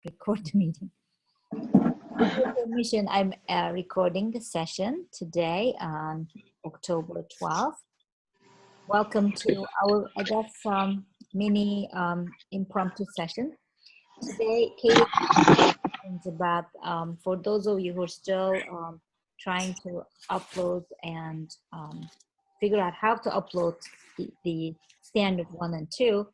record the meeting. With your permission, I'm recording the session today on October 12th. Welcome to our, I guess, mini impromptu session. Today, Katie is about, for those of you who are still trying to upload and figure out how to upload the standard 1 and 2.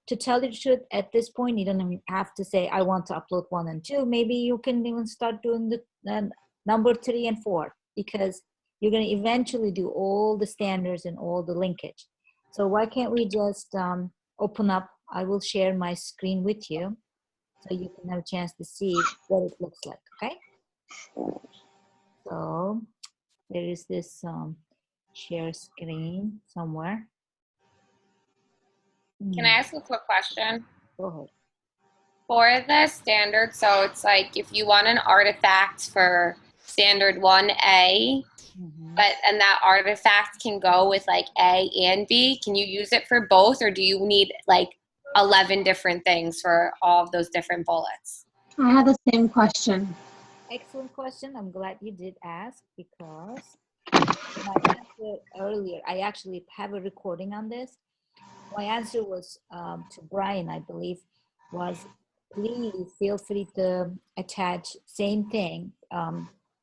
To tell you the truth, at this point, you don't even have to say, I want to upload 1 and 2. Maybe you can even start doing the number 3 and 4, because you're going to eventually do all the standards and all the linkage. So why can't we just open up? I will share my screen with you so you can have a chance to see what it looks like, okay? So there is this share screen somewhere. Can I ask a quick question? Go ahead. For the standard, so it's like if you want an artifact for standard 1A, and that artifact can go with like A and B, can you use it for both, or do you need like 11 different things for all of those different bullets? I had the same question. Excellent question. I'm glad you did ask, because my answer earlier, I actually have a recording on this. My answer was to Brian, I believe, was please feel free to attach same thing,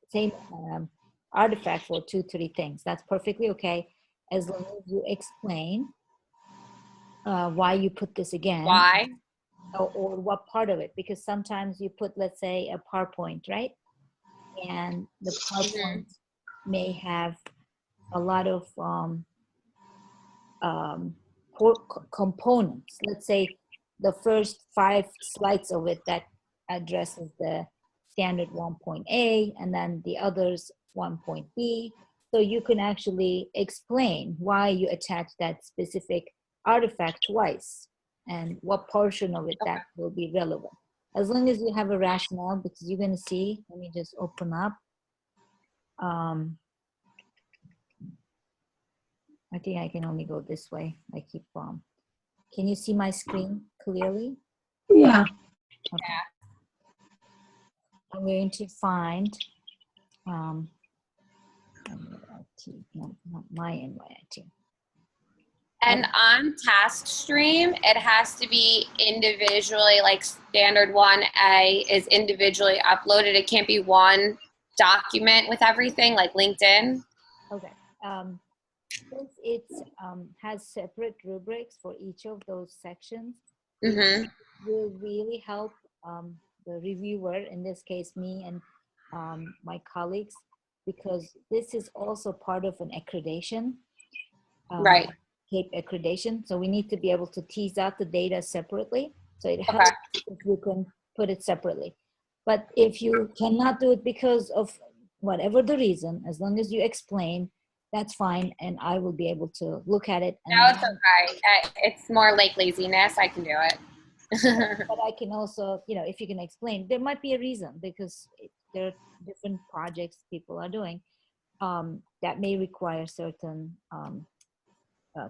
same artifact for 2, 3 things. That's perfectly okay, as long as you explain why you put this again. Why? Or what part of it, because sometimes you put, let's say, a PowerPoint, right? And the PowerPoint may have a lot of components. Let's say the first 5 slides of it that addresses the standard 1.A, and then the others 1.B. So you can actually explain why you attach that specific artifact twice and what portion of it that will be relevant. As long as you have a rationale, because you're going to see, let me just open up. I think I can only go this way. I keep can you see my screen clearly? Yeah. Okay. I'm going to find not my NYIT. And on TaskStream, it has to be individually, like standard 1A is individually uploaded. It can't be one document with everything, like LinkedIn. Okay. Since it has separate rubrics for each of those sections, it will really help the reviewer, in this case me and my colleagues, because this is also part of an accreditation. Right. CAPE accreditation. So we need to be able to tease out the data separately. So it helps if you can put it separately. But if you cannot do it because of whatever the reason, as long as you explain, that's fine, and I will be able to look at it. And no, it's okay. It's more like laziness. I can do it. But I can also, if you can explain, there might be a reason, because there are different projects people are doing that may require certain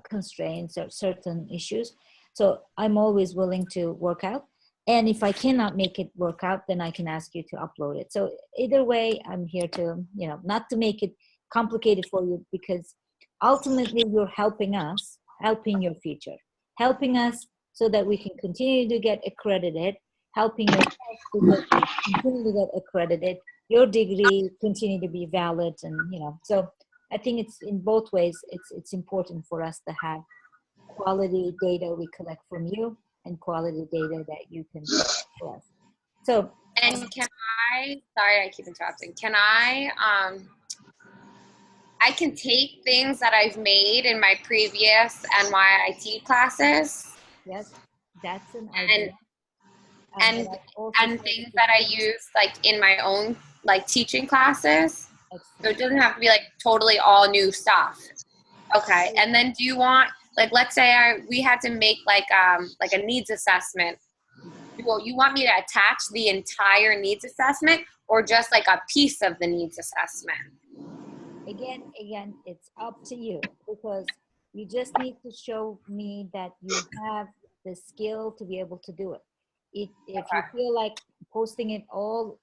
constraints or certain issues. So I'm always willing to work out. And if I cannot make it work out, then I can ask you to upload it. So either way, I'm here to, not to make it complicated for you, because ultimately you're helping us, helping your future, helping us so that we can continue to get accredited, helping yourself to continue to get accredited, your degree continue to be valid, and so I think it's in both ways. It's important for us to have quality data we collect from you and quality data that you can collect for us. So, and sorry, I keep interrupting. Can I can take things that I've made in my previous NYIT classes. Yes, that's an idea. And things that I use like in my own like teaching classes. Excellent. So it doesn't have to be like totally all new stuff. Okay. And then do you want, like, let's say we had to make like a needs assessment. Well, you want me to attach the entire needs assessment or just like a piece of the needs assessment? Again, it's up to you, because you just need to show me that you have the skill to be able to do it. if you feel like posting it all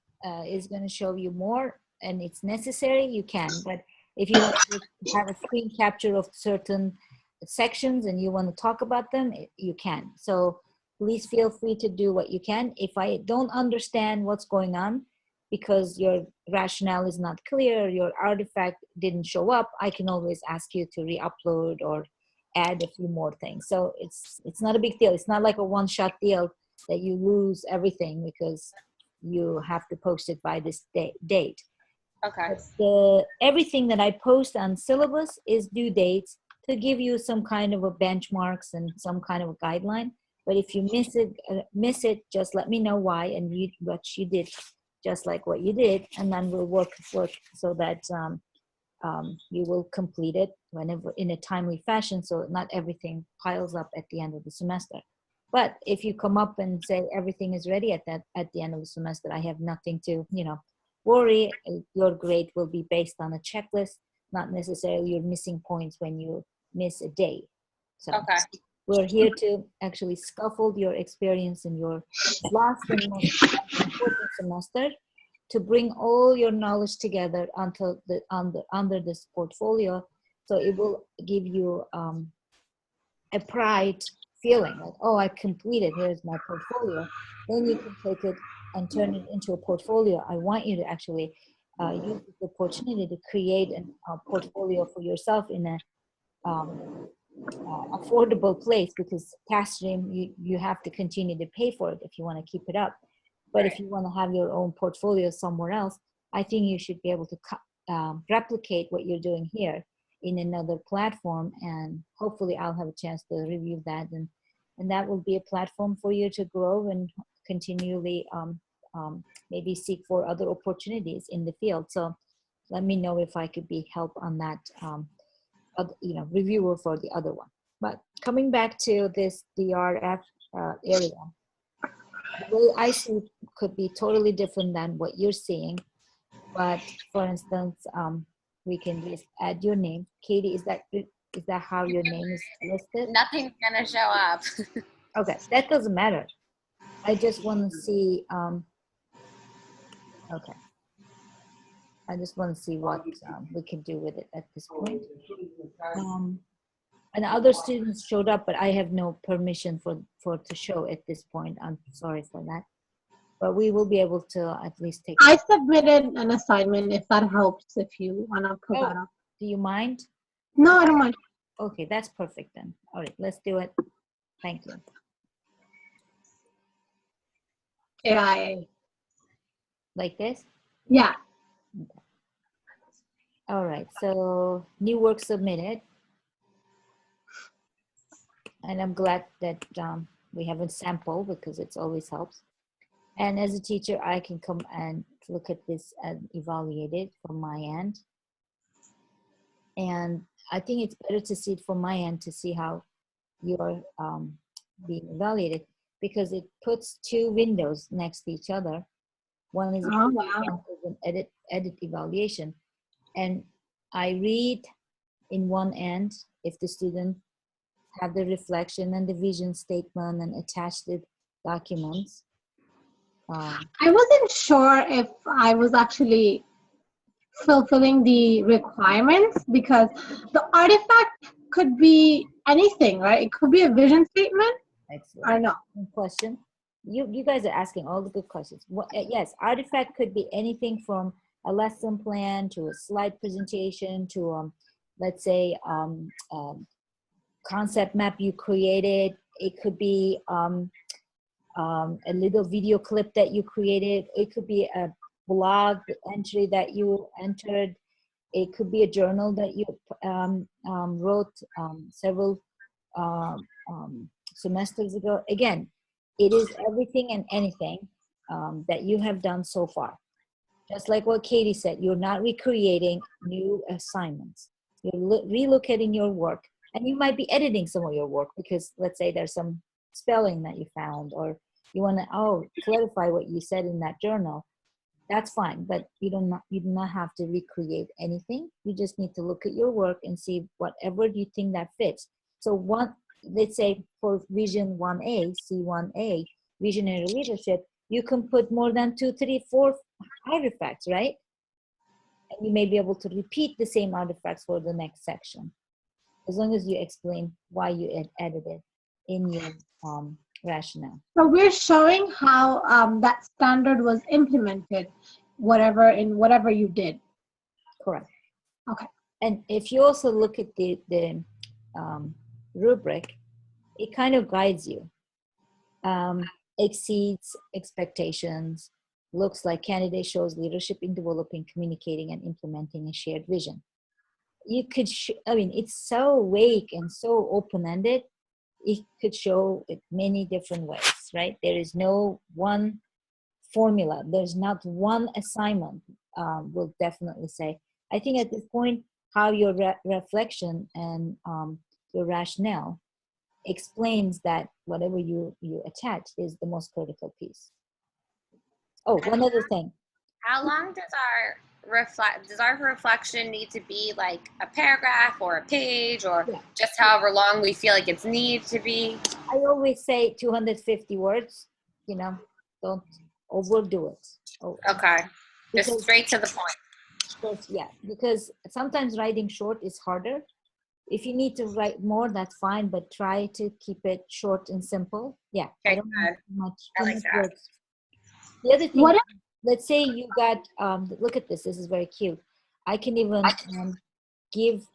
is going to show you more and it's necessary, you can. But if you want to have a screen capture of certain sections and you want to talk about them, you can. So please feel free to do what you can. If I don't understand what's going on because your rationale is not clear, your artifact didn't show up, I can always ask you to re-upload or add a few more things. So it's not a big deal. It's not like a one-shot deal that you lose everything because you have to post it by this date. Okay. But everything that I post on syllabus is due dates to give you some kind of a benchmarks and some kind of a guideline. But if you miss it, just let me know why and what you did, just like what you did, and then we'll work so that you will complete it whenever in a timely fashion, so not everything piles up at the end of the semester. But if you come up and say everything is ready at the end of the semester, I have nothing to worry. Your grade will be based on a checklist, not necessarily your missing points when you miss a day. So Okay. we're here to actually scaffold your experience in your last and most important semester, to bring all your knowledge together until under this portfolio. So it will give you a pride feeling like, oh, I completed, here's my portfolio. Then you can take it and turn it into a portfolio. I want you to actually use the opportunity to create a portfolio for yourself in a affordable place, because Castream, you have to continue to pay for it if you want to keep it up. But if you want to have your own portfolio somewhere else, I think you should be able to replicate what you're doing here in another platform, and hopefully I'll have a chance to review that, and that will be a platform for you to grow and continually maybe seek for other opportunities in the field. So let me know if I could be help on that reviewer for the other one. But coming back to this DRF area, the way I see it could be totally different than what you're seeing. But for instance, we can just add your name. Katie, is that how your name is listed? Nothing's gonna show up. Okay, that doesn't matter. I just want to see, okay. I just want to see what we can do with it at this point. And other students showed up, but I have no permission for to show at this point. I'm sorry for that. But we will be able to at least take. I submitted an assignment, if that helps, if you want to put that up. Do you mind? No, I don't mind. Okay, that's perfect then. All right, let's do it. Thank you. AIA. Like this? Yeah. Okay. All right, so new work submitted. And I'm glad that we have a sample, because it always helps. And as a teacher, I can come and look at this and evaluate it from my end. And I think it's better to see it from my end to see how you're being evaluated, because it puts two windows next to each other. One is an edit evaluation. And I read in one end if the student have the reflection and the vision statement and attached the documents. I wasn't sure if I was actually fulfilling the requirements, because the artifact could be anything, right? It could be a vision statement. Excellent. Or no. Question. You guys are asking all the good questions. Yes, artifact could be anything from a lesson plan to a slide presentation to let's say concept map you created. It could be a little video clip that you created. It could be a blog entry that you entered. It could be a journal that you wrote several semesters ago. Again, it is everything and anything that you have done so far. Just like what Katie said, you're not recreating new assignments. You're relocating your work, and you might be editing some of your work because let's say there's some spelling that you found, or you want to clarify what you said in that journal. That's fine, but you do not have to recreate anything. You just need to look at your work and see whatever you think that fits. So let's say for Vision 1A, C1A, visionary leadership, you can put more than 2, 3, 4 artifacts, right? And you may be able to repeat the same artifacts for the next section, as long as you explain why you added it in your rationale. So we're showing how that standard was implemented, in whatever you did. Correct. Okay. And if you also look at the rubric, it kind of guides you. Exceeds expectations, looks like candidate shows leadership in developing, communicating, and implementing a shared vision. You could, it's so vague and so open-ended. It could show it many different ways, right? There is no one formula. There's not one assignment, we'll definitely say. I think at this point, how your reflection and your rationale explains that whatever you attach is the most critical piece. Oh, one other thing. How long does our reflection need to be, like a paragraph or a page, or just however long we feel like it's needs to be? I always say 250 words, don't overdo it. Okay, just straight to the point. Yeah, because sometimes writing short is harder. If you need to write more, that's fine, but try to keep it short and simple. Yeah, okay, I don't want too much that. words. The other thing, let's say you got, look at this. This is very cute. I can even give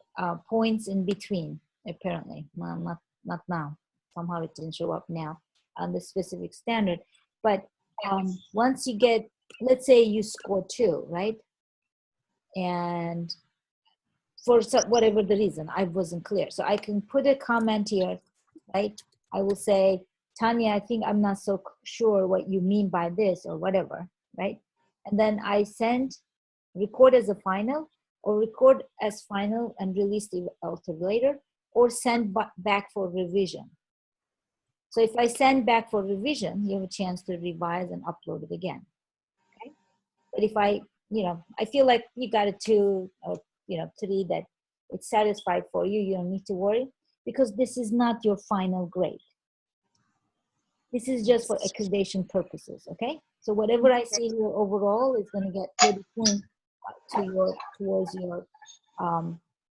points in between, apparently. Well, not now. Somehow it didn't show up now on the specific standard. But once you get, let's say you score 2, right? And for whatever the reason, I wasn't clear. So I can put a comment here, right? I will say, Tanya, I think I'm not so sure what you mean by this or whatever, right? And then I record as a final, or record as final and release the alter later, or send back for revision. So if I send back for revision, you have a chance to revise and upload it again, okay? But if I feel like you got a 2 or 3 that it's satisfied for you, you don't need to worry, because this is not your final grade. This is just for accreditation purposes, okay? So whatever I see here overall is going to get 30 points towards your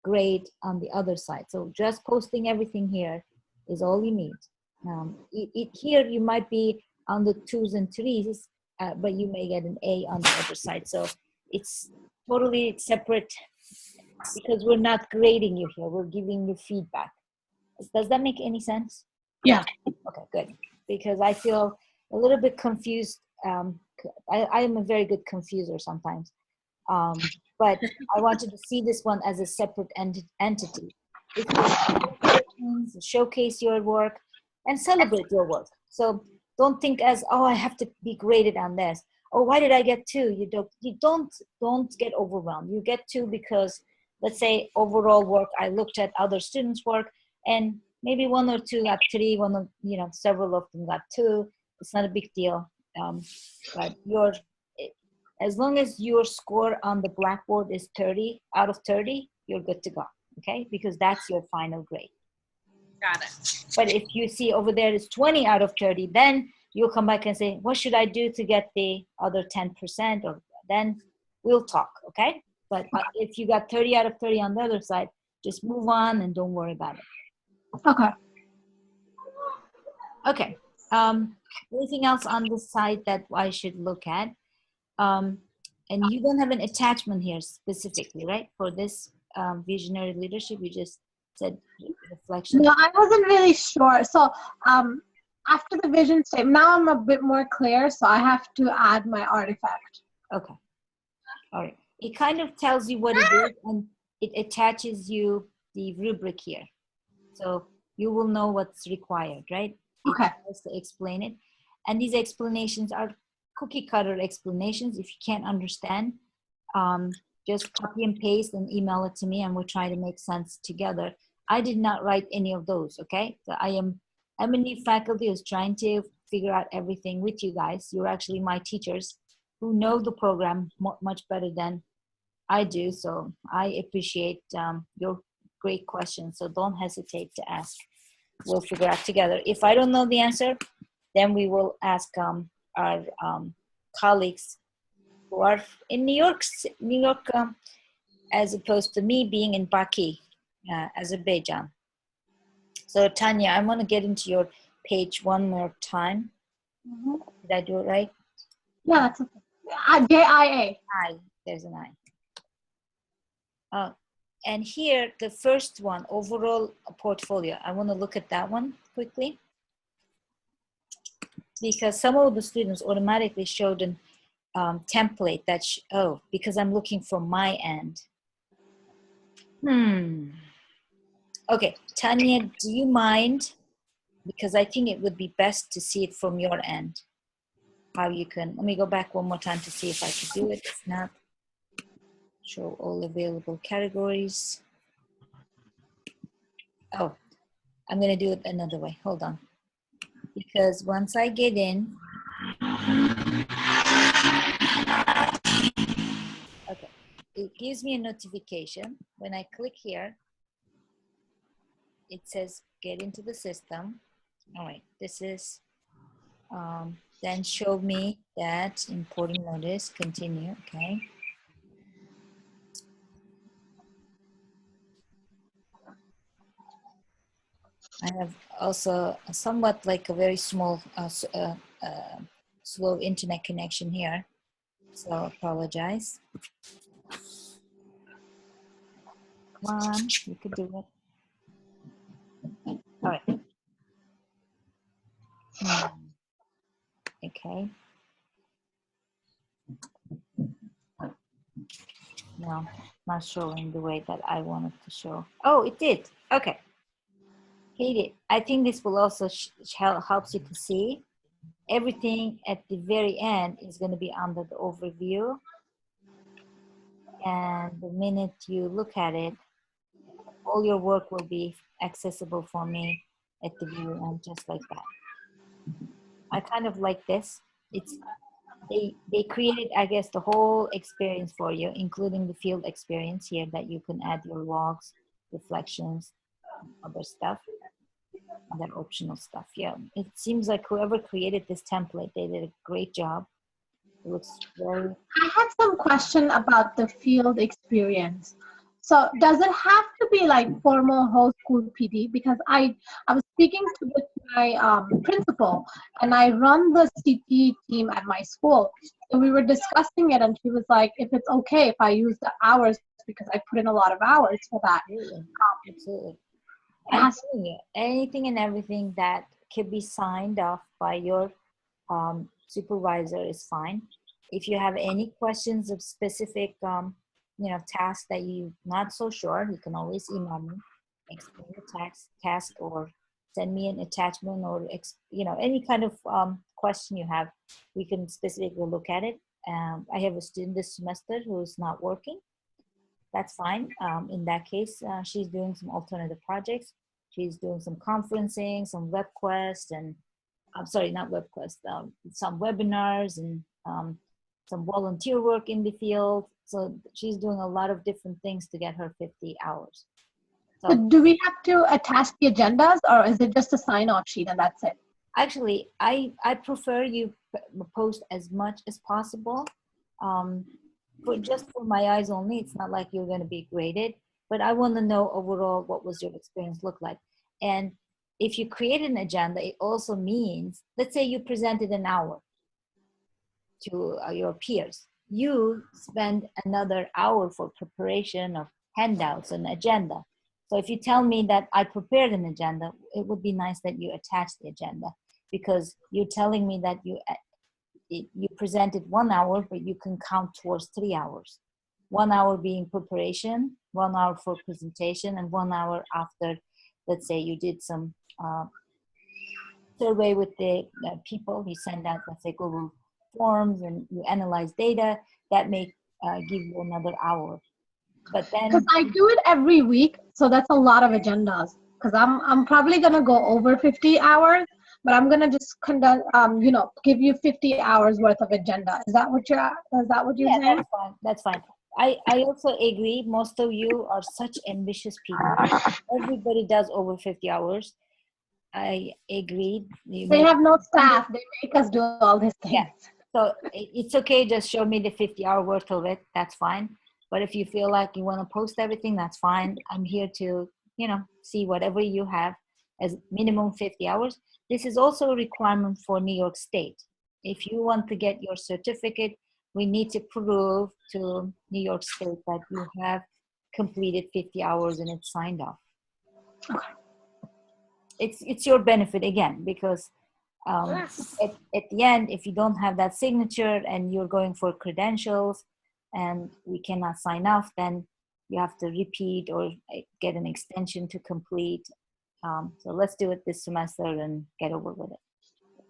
grade on the other side. So just posting everything here is all you need. Here you might be on the 2s and 3s, but you may get an A on the other side. So it's totally separate, because we're not grading you here. We're giving you feedback. Does that make any sense? Yeah. Okay, good. Because I feel a little bit confused. I am a very good confuser sometimes. But I wanted to see this one as a separate entity. Showcase your work and celebrate your work. So don't think as, I have to be graded on this. Oh, why did I get 2? You don't get overwhelmed. You get 2 because, let's say, overall work, I looked at other students' work, and maybe 1 or 2 got 3, several of them got 2. It's not a big deal. But as long as your score on the blackboard is 30 out of 30, you're good to go, okay? Because that's your final grade. Got it. But if you see over there is 20 out of 30, then you'll come back and say, what should I do to get the other 10%? Or then we'll talk, okay? But if you got 30 out of 30 on the other side, just move on and don't worry about it. Okay. Okay. Anything else on this side that I should look at? And you don't have an attachment here specifically, right? For this visionary leadership, you just said reflection. No, I wasn't really sure. So after the vision statement, now I'm a bit more clear, so I have to add my artifact. Okay. All right. It kind of tells you what it is, and it attaches you the rubric here. So you will know what's required, right? Okay. It has to explain it. And these explanations are cookie cutter explanations. If you can't understand, just copy and paste and email it to me, and we'll try to make sense together. I did not write any of those, okay? So I'm a new faculty who's trying to figure out everything with you guys. You're actually my teachers who know the program much better than I do. So I appreciate your great questions. So don't hesitate to ask. We'll figure out together. If I don't know the answer, Then we will ask our colleagues who are in New York, as opposed to me being in Baki, Azerbaijan. So Tanya, I want to get into your page one more time. Mm-hmm. Did I do it right? Yeah, that's okay. JIA. I, there's an I. And here, the first one, overall portfolio. I want to look at that one quickly, because some of the students automatically showed an template that, because I'm looking from my end. Okay, Tanya, do you mind? Because I think it would be best to see it from your end. How you can, let me go back one more time to see if I can do it. If not, show all available categories. Oh, I'm gonna do it another way, hold on. Because once I get in, okay, it gives me a notification. When I click here, it says get into the system. All right, this is, then show me that important notice, continue, okay. I have also somewhat like a very small, slow internet connection here, so I apologize. Come on, you could do it. All right. Okay. No, not showing the way that I wanted to show. Oh, it did. Okay. Hate it. I think this will also helps you to see everything at the very end is going to be under the overview. And the minute you look at it, all your work will be accessible for me at the view end, just like that. I kind of like this. It's they created, I guess, the whole experience for you, including the field experience here that you can add your logs, reflections, other stuff, other optional stuff. Yeah, it seems like whoever created this template, they did a great job. It looks very... I had some question about the field experience. So does it have to be like formal whole school PD? Because I was speaking with my principal, and I run the CT team at my school. And we were discussing it, and she was like, if it's okay if I use the hours, because I put in a lot of hours for that. Absolutely. I'm telling you, anything and everything that can be signed off by your supervisor is fine. If you have any questions of specific tasks that you're not so sure, you can always email me, explain the task, or send me an attachment, or any kind of question you have. We can specifically look at it. I have a student this semester who's not working. That's fine. In that case, she's doing some alternative projects. She's doing some conferencing, some WebQuest, and I'm sorry, not WebQuest, some webinars and some volunteer work in the field. So she's doing a lot of different things to get her 50 hours. So do we have to attach the agendas, or is it just a sign-off sheet and that's it? Actually, I prefer you post as much as possible. Just for my eyes only, it's not like you're going to be graded, but I want to know overall what was your experience look like. And if you create an agenda, it also means, let's say you presented an hour to your peers. You spend another hour for preparation of handouts and agenda. So if you tell me that I prepared an agenda, it would be nice that you attach the agenda, because you're telling me that you presented 1 hour, but you can count towards 3 hours. 1 hour being preparation, 1 hour for presentation, and 1 hour after, let's say you did some survey with the people, you send out, let's say, Google Forms, and you analyze data, that may give you another hour. But then, because I do it every week, so that's a lot of agendas, because I'm probably going to go over 50 hours. But I'm gonna just conduct, give you 50 hours worth of agenda. Is that what you're saying? That's fine. That's fine. I also agree. Most of you are such ambitious people. Everybody does over 50 hours. I agreed. They have no staff. They make us do all these things. Yeah. So it's okay. Just show me the 50-hour worth of it. That's fine. But if you feel like you want to post everything, that's fine. I'm here to, see whatever you have as minimum 50 hours. This is also a requirement for New York State. If you want to get your certificate, we need to prove to New York State that you have completed 50 hours and it's signed off. Okay. It's your benefit again, because at the end, if you don't have that signature and you're going for credentials and we cannot sign off, then you have to repeat or get an extension to complete. So let's do it this semester and get over with it.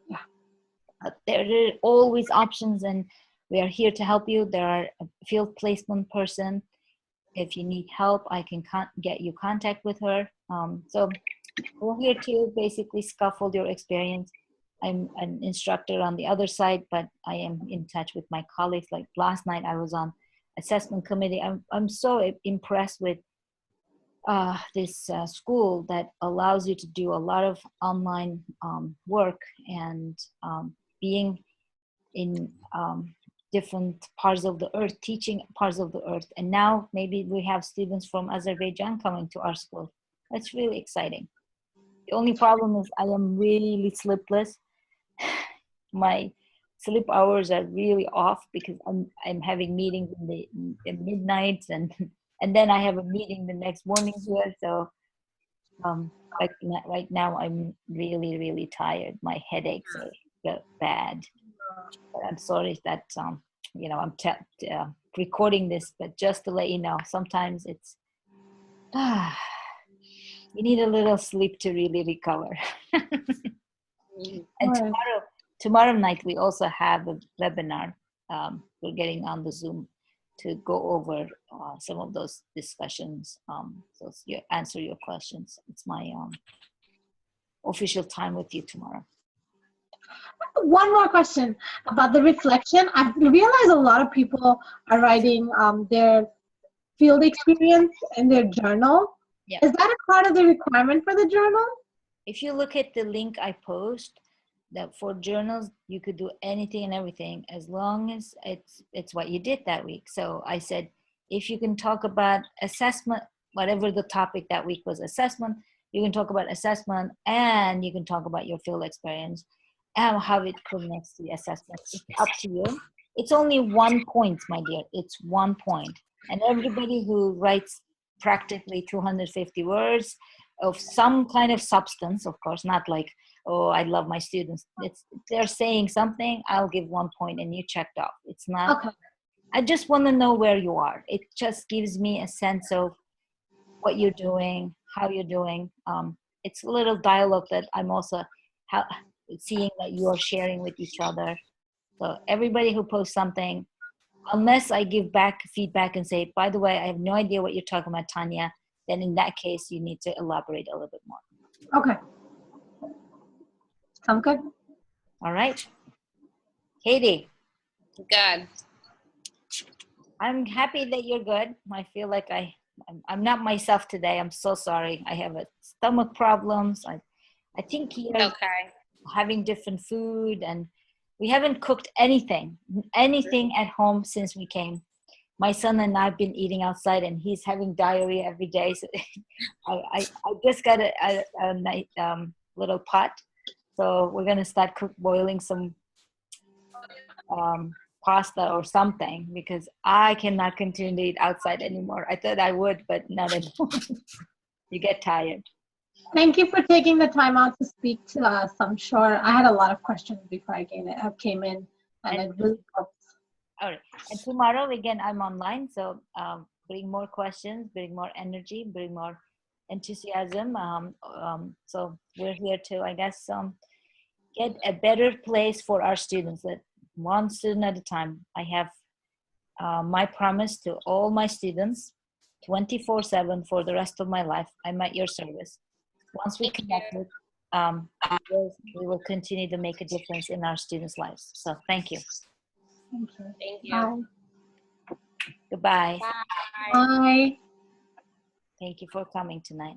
Yeah. There are always options, and we are here to help you. There are a field placement person. If you need help, I can get you contact with her. So we're here to basically scaffold your experience. I'm an instructor on the other side, but I am in touch with my colleagues. Like last night, I was on assessment committee. I'm so impressed with this school that allows you to do a lot of online work and being in different parts of the earth, teaching parts of the earth. And now maybe we have students from Azerbaijan coming to our school. That's really exciting. The only problem is I am really sleepless. My sleep hours are really off because I'm having meetings in the midnight, and then I have a meeting the next morning here. So right now I'm really tired. My headaches are bad. But I'm sorry that I'm recording this, but just to let you know, sometimes it's you need a little sleep to really recover. And tomorrow night we also have a webinar. We're getting on the Zoom to go over some of those discussions. So you answer your questions. It's my official time with you tomorrow. One more question about the reflection. I've realized a lot of people are writing their field experience in their journal. Yeah. Is that a part of the requirement for the journal? If you look at the link I post, that for journals, you could do anything and everything as long as it's what you did that week. So I said, if you can talk about assessment, whatever the topic that week was assessment, you can talk about assessment and you can talk about your field experience and how it connects to the assessment. It's up to you. It's only 1 point, my dear. It's 1 point. And everybody who writes practically 250 words of some kind of substance, of course, not like, oh, I love my students. They're saying something, I'll give 1 point and you checked off. It's not, okay. I just want to know where you are. It just gives me a sense of what you're doing, how you're doing. It's a little dialogue that I'm also seeing that you are sharing with each other. So everybody who posts something, unless I give back feedback and say, by the way, I have no idea what you're talking about, Tanya, then in that case, you need to elaborate a little bit more. Okay. Sound good? All right. Katie. Good. I'm happy that you're good. I feel like I'm not myself today. I'm so sorry. I have a stomach problems. I think you're okay. Having different food, and we haven't cooked anything at home since we came. My son and I have been eating outside, and he's having diarrhea every day. So I just got a nice little pot. So we're going to start boiling some pasta or something, because I cannot continue to eat outside anymore. I thought I would, but not anymore. You get tired. Thank you for taking the time out to speak to us. I'm sure I had a lot of questions before I came in, and it really helped. All right. And tomorrow, again, I'm online. So bring more questions, bring more energy, bring more enthusiasm. So we're here to, I guess, get a better place for our students, that one student at a time. I have my promise to all my students, 24/7 for the rest of my life. I'm at your service. Once we connected, we will continue to make a difference in our students' lives. So thank you. Thank you. Thank you. Bye. Goodbye. Bye. Bye. Thank you for coming tonight.